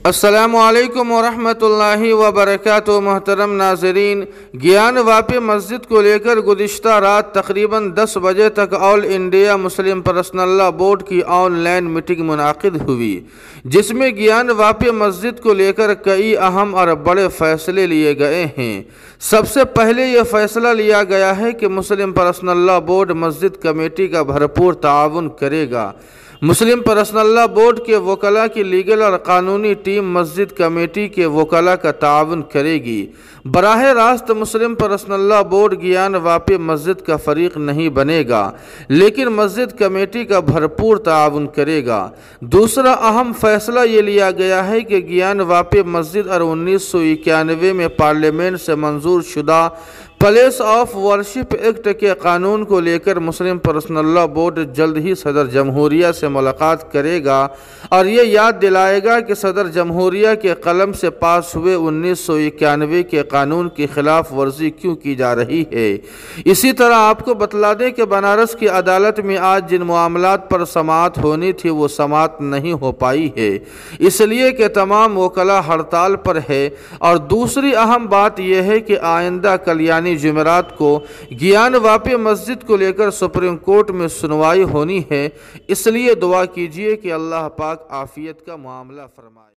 السلام علیکم ورحمۃ اللہ وبرکاتہ۔ محترم ناظرین، گیان واپی مسجد کو لے کر گزشتہ رات تقریباً 10 بجے تک آل انڈیا مسلم پرسنل لا بورڈ کی آن لائن میٹنگ منعقد ہوئی، جس میں گیان واپی مسجد کو لے کر کئی اہم اور بڑے فیصلے لیے گئے ہیں۔ سب سے پہلے یہ فیصلہ لیا گیا ہے کہ مسلم پرسنل لا بورڈ مسجد کمیٹی کا بھرپور تعاون کرے گا۔ مسلم پرسنل لا بورڈ کے وکلاء کی لیگل اور قانونی ٹیم مسجد کمیٹی کے وکلاء کا تعاون کرے گی۔ براہ راست مسلم پرسنل لا بورڈ گیان واپی مسجد کا فریق نہیں بنے گا، لیکن مسجد کمیٹی کا بھرپور تعاون کرے گا۔ دوسرا اہم فیصلہ یہ لیا گیا ہے کہ گیان واپی مسجد اور 1991 میں پارلیمنٹ سے منظور شدہ پلیس آف ورشپ ایکٹ کے قانون کو لے کر مسلم پرسنل لا بورڈ جلد ہی صدر جمہوریہ سے ملاقات کرے گا اور یہ یاد دلائے گا کہ صدر جمہوریہ کے قلم سے پاس ہوئے 1991 کے قانون کی خلاف ورزی کیوں کی جا رہی ہے۔ اسی طرح آپ کو بتلا دیں کہ بنارس کی عدالت میں آج جن معاملات پر سماعت ہونی تھی وہ سماعت نہیں ہو پائی ہے، اس لیے کہ تمام وکلاء ہڑتال پر ہے۔ اور دوسری اہم بات یہ ہے کہ آئندہ کلیانی جمعرات کو گیان واپی مسجد کو لے کر سپریم کورٹ میں سنوائی ہونی ہے، اس لیے دعا کیجئے کہ اللہ پاک عافیت کا معاملہ فرمائے۔